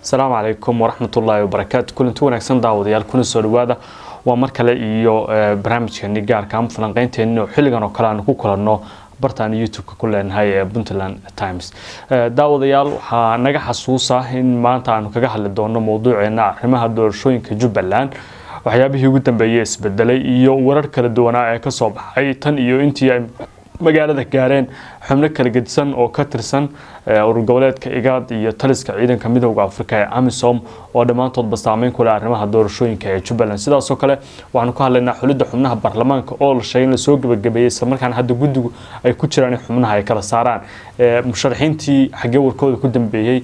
السلام عليكم ورحمة الله وبركاته. كل انتو ونكسن داوديال كل سؤال هذا ومركلة إيو برنامج نجار كام فلانقين إنه حلقنا وكلنا كلنا برتان يوتيوب كلنا هاي بنتلان تايمز داوديال نجح حسوسة إن ما أنت عنو كجهل الدون موضوع إن ما هدور شوين كجبلان وحيابه جدا بيس بدلي إيو ورر كلا دونا كصوب أي تن إيو أنتي magaalada gaareen xubno kala gedisan oo ka tirsan urur goboleedka IGAD iyo taliska ciidanka midowga Afrika ee AMISOM oo dhamaantood saameyn ku leh arrimaha doorashooyinka ee Jubbaland sidaas oo kale waxaanu ka hadlaynaa xulida xubnaha baarlamaanka oo la sheegay in la soo gabagabeeyay isla markaana hadda guddigu ay ku jiraan xubnaha ay kala saaraan musharaxiintii xagee warkooda ku dambeeyay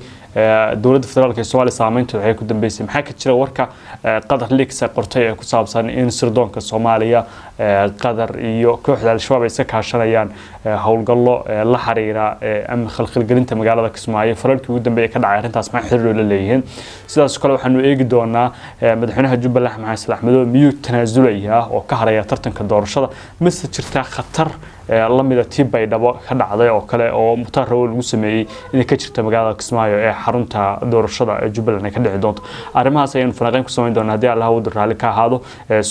dowladda federaalka Soomaaliya saameynta waxay ku dambeysay maxaa ka jira warka qadar leaks qortay ee ku saabsan in sirdoonka Soomaaliya qadar iyo kooxda al-shabaab ay kaashanayaan howlgallo la xiriira am khalkhalgelinta magaalada Kismaayo faralkii ugu dambeeyay ka dhacay arintaas ma xiriir la leeyahay sidaas kale waxaanu eegi doonaa madaxweynaha Jubbaland Maxamed Salax Madow miyuu tanaasulaya oo ka haraya tartanka doorashada mise jirta khatar lamida tibay dhabo ka dhacday oo kale oo mutar lagu sameeyay in ka jirta magaalada Kismaayo ee xarunta doorashada ee Jubbaland ay ka dhici doonto arrimahaas ayaan falanqeyn ku sameyn doonaa hadii Allah uu raali ka ahaado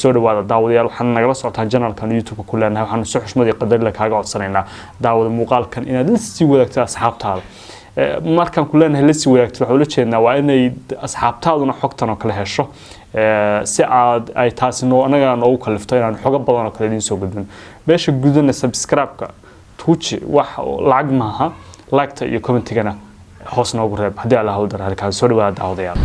soo dhawaada daawadayaal waxaan nagala socotaan channelkan YouTube ku leenahay waxaan soo xushmad iyo qadar la kaaga codsanaynaa daawada muuqaalkan inaad la sii wadaagto asxaabtaada markaan ku leenahay la sii wadaagto waxa ula jeednaa waa inay asxaabtaaduna xogtan oo kale hesho si aad ay taasino anaga noogu kalifto inaan xoga badan oo kale idin soo gudbin beesha gudana subscribe-ka tuuji wax lacag maaha like-ta iyo comment-gana hoos noogu reeb hadii Allah uu daraa halkaas soo dhawaada daawadayaal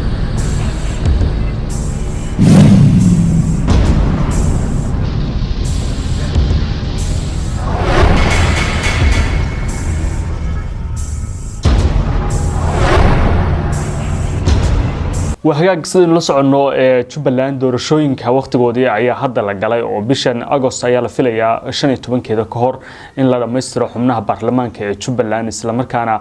وهاجا سيدنا لسعنو Jubbaland doorashooyinka waqtigoodii ayaa hadda la galay oo bishan August ayaa la filayaa 15keeda ka hor in la dhameystiro xubnaha baarlamaanka ee Jubbaland isla markaana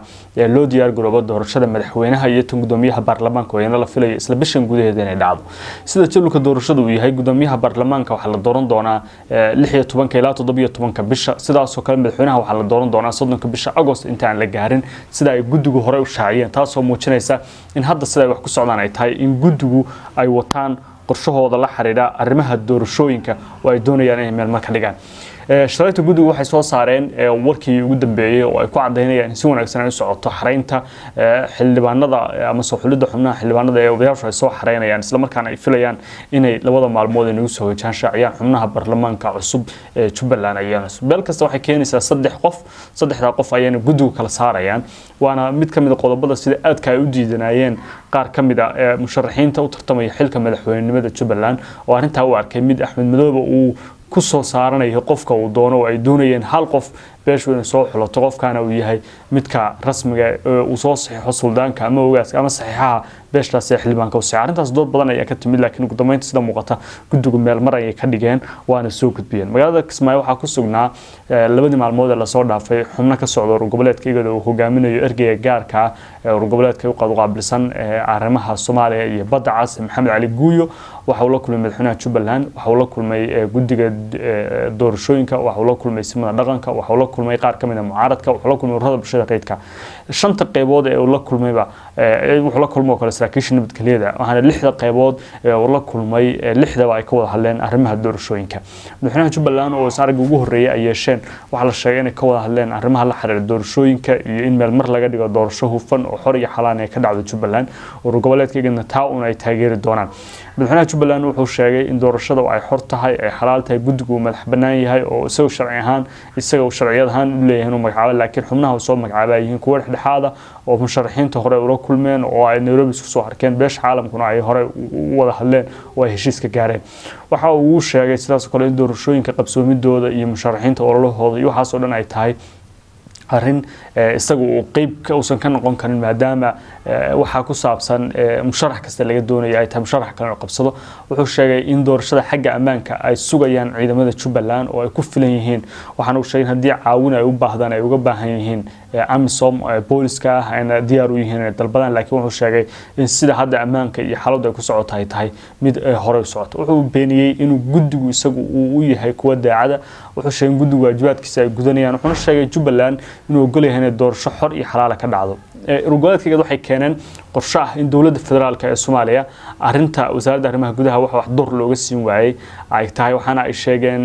loo diyaar garoobo doorashada madaxweynaha iyo tan gudoomiyaha baarlamaanka oo la filayo isla bishan gudaheeda inay dhacdo sida jadwalka doorashadu uu yahay gudoomiyaha baarlamaanka waxa la dooran doonaa 16 ilaa 17 bisha sidaas oo kale madaxweynaha waxa la dooran doonaa 30 bisha August inta aan la gaarin sida ay guddigu hore u shaaciyeen taas oo muujinaysa in hadda sida ay wax ku socdaan ay tahay in guddigu ay wataan qorshahooda la xiriira arrimaha doorashooyinka oo ay doonayaan inay meel marka dhigaan shirarka guddigu waxay soo saareen warkii ugu dambeeyay oo ay ku cadeynayaan si wanaagsan ay u socoto xareynta xildhibaanada ama soo xulida xubnaha xildhibaanada ee odayaasha ay soo xareynayaan isla markaana ay filayaan inay labada maalmood ay nagu soo hojaan shaaciyaan xubnaha baarlamaanka cusub ee Jubbaland ayaan beel kasta waxay keenaysaa saddexda qof ayaan guddigu kala saarayaan waana mid ka mid ah qodobada sida aadka ay u diidanayeen qaar ka mid ah musharaxiinta u tartamaya xilka madaxweynenimada Jubbaland oo arinta u arkay mid Axmed Madow uu ku soo saaranayo qofka uu doono ay doonayeen hal qof beeshu inuu soo xulo qofkana uu yahay midka rasmiga uu soo saxiixo suldaanka ama ogaaska ama saxiixaha beeshaas xildhibaanka uu saxiixay arintaas dood badan ayaa ka timid laakiin ugu dambeyntii sida muuqata guddigu meel mar ay ka dhigeen waana soo gudbiyeen magaalada Kismaayo waxa ku sugnaa labadii maalmood ee la soo dhaafay xubno ka socda urur goboleedka IGAD oo hogaaminayo ergeyga gaarka urur goboleedka u qaabilsan arrimaha Soomaaliya iyo badda cas Maxamed Cali Guuyo waxa uu la kulmay madaxweynaha Jubbaland waxa uu la kulmay guddiga doorashooyinka waxa uu la kulmay simada dhaqanka waxa uu la kulmay qaar ka mid ah mucaaradka waxa uu la kulmay ururada bulshada rayidka shanta qaybood ee uu la kulmayba wuxuu la kulmo kale saraakiisha nabadgelyada waxaana lixda qaybood uu la kulmay lixdaba ay ka wada hadleen arrimaha doorashooyinka madaxweynaha Jubbaland oo saarga ugu horeeyay ay yeesheen waxa la sheegay inay ka wada hadleen arrimaha la xiriira doorashooyinka iyo in meel mar laga dhigo doorasho hufan oo xor iyo xalaan ay ka dhacdo Jubbaland urur goboleedka IGAD taa ay taageeri doonaan madaxweynaha Jubbaland wuxuu sheegay in doorashada ay xor tahay ay xalaal tahay guddigu madax banaan yahay oo isagoo sharci ahaan sharciyad ahaan u leeyahay inuu magacaabo laakiin xubnaha soo magacaabayeen kuwa dhexdhexaada oo musharaxiinta hore ula kulmeen oo ay Nairobi isku soo arkeen beesha caalamkuna ay hore u wada hadleen oo ay heshiiska gaareen waxa uu sheegay sidaas kale in doorashooyinka qabsoomidooda iyo musharaxiinta ololahooda iyo waxaas oo dhan ay tahay arrin isagu uu qayb ka uusan ka noqon karin maadaama waxa ku saabsan musharax kasta laga doonayo ay tahay musharax kale oo qabsado wuxuu sheegay in doorashada xagga ammaanka ay sugayaan ciidamada Jubbaland oo ay ku filan yihiin waxaana uu sheegay haddii caawin ay u baahdaan ay uga baahan yihiin AMISOM booliska ayna diyaar u yihiin dalbadan laakiin wuxuu sheegay in sida hadda ammaanka iyo xaaladda ay ku socoto ay tahay mid hore u socoto wuxuu beeniyay inuu guddigu isagu uu yahay kuwa daacada wuxuu sheegay guddigu waajibaadkiisa ay gudanayaan wuxuu sheegay Jubbaland inuu ogol yahay in doorasho xor iyo xalaal ka dhacdo urgoleedkayga waxay keeneen qorshe ah in dawladda federaalka ee Soomaaliya arinta wasaaradda arrimaha gudaha wax door looga siin waayay ay tahay waxaana ay sheegeen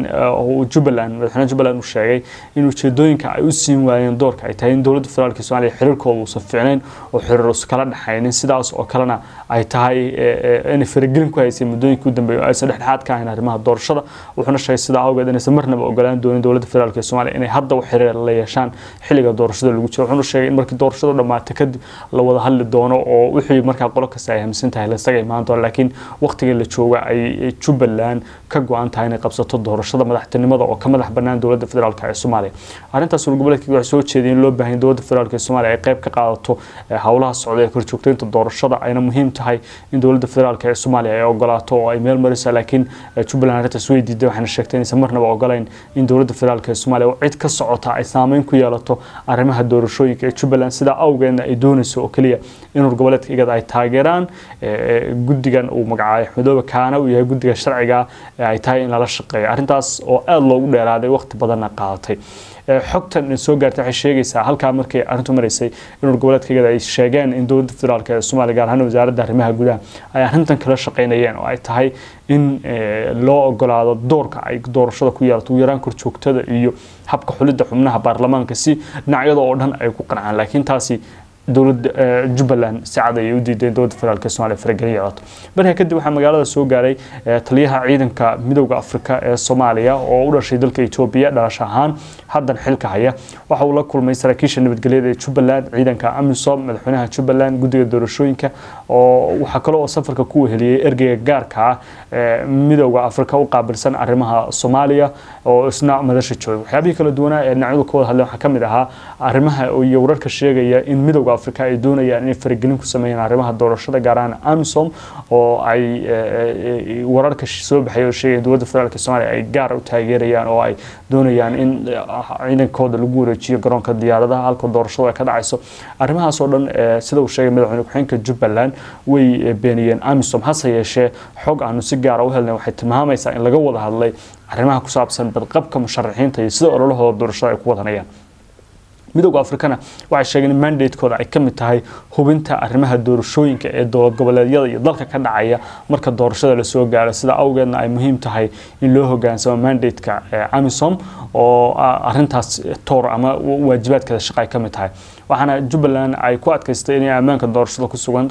Jubbaland madaxweynaha Jubbaland uu sheegay in ujeedooyinka ay u siin waayeen doorka ay tahay in dawladda federaalka Soomaaliya xiriirkooda uu safiicneen oo xiriir kala dhaxayneen sidaas oo kalena ay tahay in faragelin ku haysay muddooyinka u dambeeyay ay saddexaad ka ahayn arrimaha doorashada wuxuuna sheegay sida awgeed inaysan marnaba ogolaan doonin dawladda federaalka Soomaaliya inay hadda wax xiriir la yeeshaan xilliga doorashada lagu jiro wuxuuna sheegay in markii doorashada dhammaatay kadib la wada hadli doono oo wixii markaa qolo kasta ay hamsan tahay la isaga imaan doono laakiin waqtiga la jooga ay Jubbaland ka go'an tahay inay qabsato doorashada madaxtinimada oo ka madax bannaan dawladda federaalka ee Soomaaliya arintaas urgoleedkii waxay soo jeediyeen in loo baahan yahay dawladda federaalka ee Soomaaliya ay qayb ka qaadato hawlaha socda ee korjoogteynta doorashada ayna muhiim tahay in dawladda federaalka ee Soomaaliya ay ogolaato oo ay meel mariso laakiin Jubbaland arintaas way diiday waxaana sheegtay inaysan marnaba ogolayn in dawladda federaalka ee Soomaaliya cid ka socota ay saameyn ku yeelato arrimaha doorashooyinka ee Jubbaland sida awgeedna ay doonayso oo kaliya in urgoleedkayga ay taageeraan guddigan uu magacaabay Xudooba Kaana uu yahay guddiga sharciga ay tahay in la shaqeeyo arintaas oo aad loogu dheeraaday waqti badan qaadatay xogtan soo gaartay waxay sheegaysaa halka markay arintu mareysay in urgoleedkayga ay sheegeen in dawladda federaalka ee Soomaaliya gaar ahaan wasaaradda arrimaha gudaha ay arintan kala shaqeynayeen oo ay tahay in loo ogolaado doorka ay doorashada ku yeelato yaraan korjoogtada iyo habka xulidda xubnaha baarlamaanka si dhinacyada oo dhan ay ku qancaan laakiin taasi dawladda Jubbaland saacad ay u diiday dawladda federaalka Soomaaliya faragelin markaa kadib waxa magaalada soo gaaray taliyaha ciidanka midowga Afrika ee Soomaaliya oo u dhashay dalka Itoobiya dhalash ahaan haddan xilka haya waxa uu la kulmay saraakiisha nabadgelyada ee Jubbaland ciidanka AMISOM madaxweynaha Jubbaland guddiga doorashooyinka oo waxa kale oo safarka ku heliyay ergeyga gaarka ah midowga Afrika u qaabilsan arrimaha Soomaaliya oo isna madasha joogay waxyaabihii kala duwan ee dhinacyadu ka wada hadleen waxa kamid ahaa arrimaha iyo wararka sheegaya in midowga Afrika ay doonayaan inay faragelin ku sameeyaan arrimaha doorashada gaar ahaan AMISOM oo ay wararka soo baxay oo sheegay dawladda federaalka Soomaaliya ay gaar u taageerayaan oo ay doonayaan in ciidankooda lagu wareejiyo garoonka diyaaradaha halka doorashada ka dhacayso arrimahaas oo dhan sida uu sheegay madaxweyne ku-xigeenka Jubbaland way beeniyeen AMISOM hase yeeshee xog aanu si gaar ah u helnay waxay tilmaamaysaa in laga wada hadlay arrimaha ku saabsan badqabka musharaxiinta iyo sida ololahooda doorashada ay ku wadanayaan midowga Afrikana waxay sheegeen in mandate-kooda ay kamid tahay hubinta arrimaha doorashooyinka ee dowlad goboleedyada iyo dalka ka dhacaya marka doorashada la soo gaaro sida awgeedna ay muhiim tahay in loo hoggaansamo mandate-ka AMISOM oo arintaas toor ama waajibaadkeeda shaqo ay kamid tahay waxaana Jubbaland ay ku adkaystay in ammaanka doorashada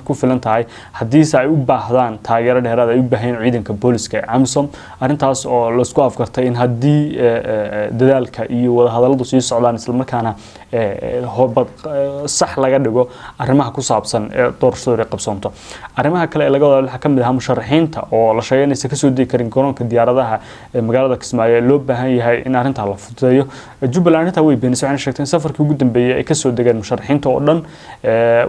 ku filan tahay haddii ay u baahdaan taageero dheeraad ay u baahan ciidanka booliska ee AMISOM arintaas oo la isku afgartay in haddii dadaalka iyo wada hadalladu sii socdaan isla markaana hobad sax laga dhigo arrimaha ku saabsan ee doorashada qabsoonto arrimaha kale ee laga wada kamid ah musharaxiinta oo la sheegay inay ka soo degi karin garoonka diyaaradaha ee magaalada Kismaayo loo baahan yahay in arinta la fududeeyo Jubbaland inta way beenisay waxay sheegtay in safarkii ugu dambeeyay ay ka soo degeen musharaxiinta oo dhan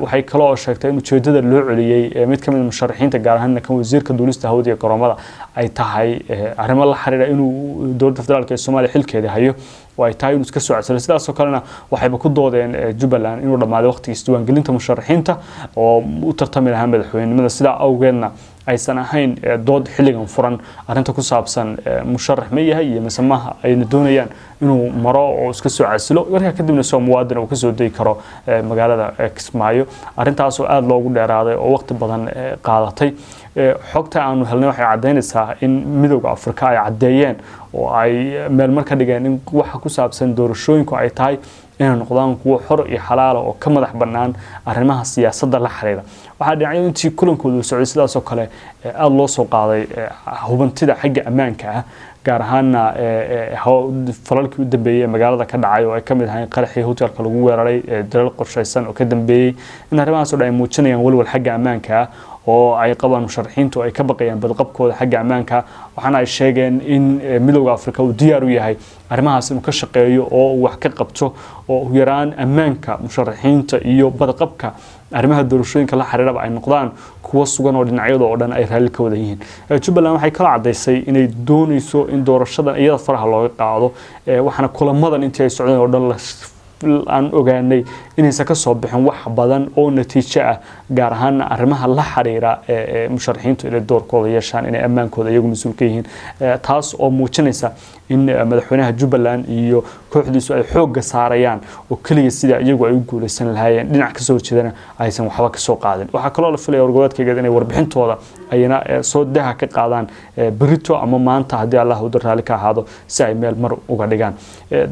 waxay kale oo sheegtay in ujeedada loo celiyay mid kamid musharaxiinta gaar ahaan kan wasiirka duulista hawada ee garoomada ay tahay arrimo la xiriira inuu dowladda federaalka ee Soomaaliya xilkeeda hayo way tahay inuu iska soo codsaday sidaas oo kalena waxayba ku doodeen Jubbaland inuu dhamaaday waqtigiisa diiwaangelinta musharaxiinta oo u tartami lahaa madaxweynenimada sida awgeedna aysan ahayn dood xilligan furan arinta ku saabsan musharax ma yahay iyo masamaha ay doonayaan inuu maro oo iska soo casilo marka kadibna soo muwaadin uu ka soo deey karo magaalada Kismaayo arintaas oo aad loogu dheeraaday oo waqti badan qaadatay xogta aanu helnay waxay cadeynaysaa in midowga Afrika ay cadeeyeen oo ay meel marka dhigeen in waxa ku saabsan doorashooyinku ay tahay inay noqdaan kuwo xor iyo xalaal oo ka madax bannaan arrimaha siyaasadda la xiriira waxa dhacay intii kulankoodu socday sidaas oo kale aad loo soo qaaday hubantida xagga ammaanka ah gaar ahaan falalkii u dambeeyay magaalada ka dhacay oo ay kamid ahayn qaraxii hotelka lagu weeraray dalal qorshaysan oo ka dambeeyay in arrimahaas oo dhan ay muujinayaan walwal xagga ammaanka oo ay qabaan musharaxiintu ay ka baqayaan badqabkooda xagga ammaanka waxaana ay sheegeen in midowga Afrika uu diyaar u yahay arrimahaas inuu ka shaqeeyo oo wax ka qabto oo u yaraan ammaanka musharaxiinta iyo badqabka arrimaha doorashooyinka la xiriiraba ay noqdaan kuwa sugan oo dhinacyada oo dhan ay raali ka wada yihiin Jubbaland waxay kala cadeysay inay doonayso in doorashadan iyada faraha looga qaado waxaana kulamadan intii ay socdeen oo dhan aan ogaanay inaysan ka soo bixin wax badan oo natiijo ah gaar ahaan arrimaha la xiriira musharaxiintu inay doorkooda yeeshaan inay ammaankooda iyagu mas'uul ka yihiin taas oo muujinaysa in madaxweynaha Jubbaland iyo kooxdiisu ay xoog saarayaan oo kaliya sida iyagu ay u guuleysan lahaayeen dhinac ka soo jeedana aysan waxba ka soo qaadin waxa kale oo la filayaa wargoodkayga inay warbixintooda ayna soo daha ka qaadaan berito ama maanta hadii Allah uu raali ka ahaado si ay meel mar uga dhigaan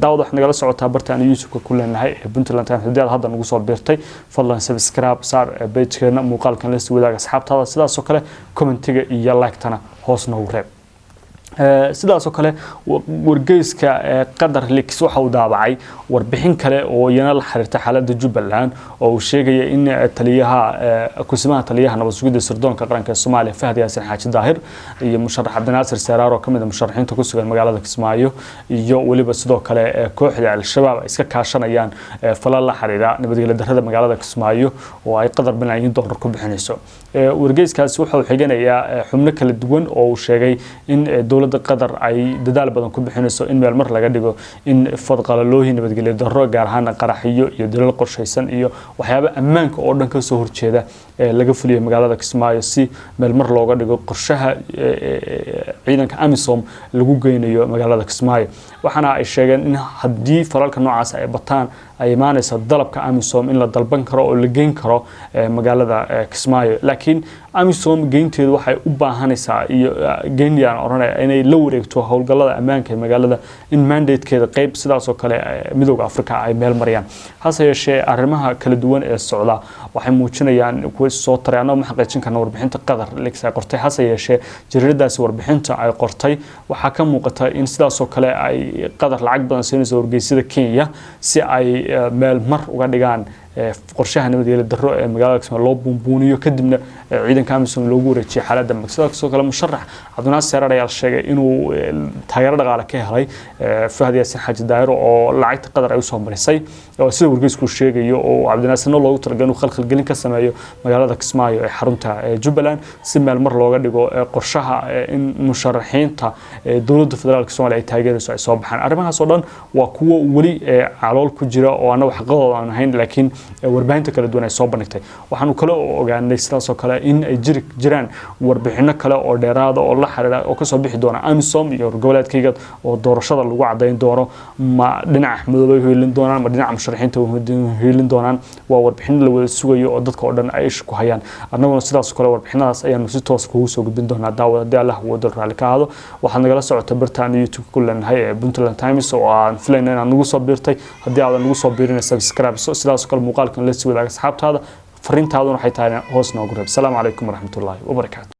daawad wax nagala socotaa bartaan YouTube-ka ku leenahay Puntland Times hadii aad hadda nagu soo biirtay fadlan subscribe saar page-keena muuqaalkan la sii wadaaga asxaabtaada sidaas oo kale commentiga iyo like-tana hoos noogu reeb sidaas oo kale wargeyska qadar leaks waxa uu daabacay warbixin kale oo iyana la xiriirta xaaladda Jubbaland oo uu sheegay in kusimaha taliyaha nabad sugidda sirdoonka qaranka ee Soomaaliya Fahad Yaasin Xaaji Daahir iyo musharax Cabdinaasir Saraar oo kamid ah musharaxiinta ku sugan magaalada Kismaayo iyo waliba sidoo kale kooxda Al-Shabaab ay iska kaashanayaan falal la xiriira nabadgelyo darrada magaalada Kismaayo oo ay qadar bilaayin doolar ku bixinayso wargeyskaasi waxa uu xiganayaa xubno kala duwan oo uu sheegay in dowladda qadar ay dadaal badan ku bixinayso in meel mar laga dhigo in fadqalalooyin nabadgelyo darro gaar ahaan qaraxiyo iyo dilal qorshaysan iyo waxyaabo ammaanka oo dhan ka soo horjeeda laga fuliyo magaalada Kismaayo si meel mar looga dhigo qorshaha ciidanka AMISOM lagu geynayo magaalada Kismaayo waxaana ay sheegeen in haddii falalka noocaas ay bataan ay imaanayso dalabka AMISOM in la dalban karo oo la geyn karo magaalada Kismaayo laakiin AMISOM geynteedu waxay u baahanaysaa iyo geyniyaan oranay inay la wareegto howlgallada ammaanka ee magaalada in mandate-keeda qayb sidaas oo kale midowga Afrika ay meel mariyaan hase yeeshee arrimaha kala duwan ee socda waxay muujinayaan kuwa soo tareeno ma xaqiijin karna warbixinta qadar leaks ay qortay hase yeeshee jariiradaasi warbixinta ay qortay waxa ka muuqata in sidaas oo kale ay qadar lacag badan siinayso wargeysyada Kenya si ay meel mar uga dhigaan qorshaha nabadgelyo darro ee magaalada Kismaayo loo buunbuuniyo kadibna ciidanka AMISOM loogu wareejiyo xaaladda sidoo kale musharax Cabdinaasir Saraar ayaa sheegay inuu taageero dhaqaale ka helay Fahad Yaasin Xaaji Daahir oo lacagta qadar ay u soo marisay oo sida wargeysku sheegayo oo Cabdinaasirna loogu talagalay inuu khalkhal gelin ka sameeyo magaalada Kismaayo ee xarunta Jubbaland si meel mar looga dhigo qorshaha in musharaxiinta dowladda federaalka Soomaaliya ay taageerayso ay soo baxaan arrimahaas oo dhan waa kuwa wali calool ku jira oo aan wax qadooda aan ahayn laakiin warbaahinta kala duwan ay soo bandhigtay waxaanu kale oo ogaanay sidaas oo kale in ay jiraan warbixino kale oo dheeraad oo la xiriira oo ka soo bixi doona AMISOM iyo goboleedkayga oo doorashada lagu cadeyn doono ma dhinaca madoway heelin doonaan ma dhinaca musharaxiinta heelin doonaan waa warbixino la wada sugayo oo dadka oo dhan ay isku hayaan annaguna sidaas oo kale warbixinadaas ayaan si toos kugu soo gudbin doonaa daawada Allah uu dal raali ka hado waxaad nagala socotaa bartaan YouTube ku leenahay Puntland Times oo aan filayna inaan nagu soo biirtay haddii aad nagu soo biirin subscribe sidaas oo kale muuqaalkan la sii wadaaga asxaabtaada fariintaaduna waxay tahay hoos noogu reeb assalaamu calaykum waraxmatullaahi wabarakaatu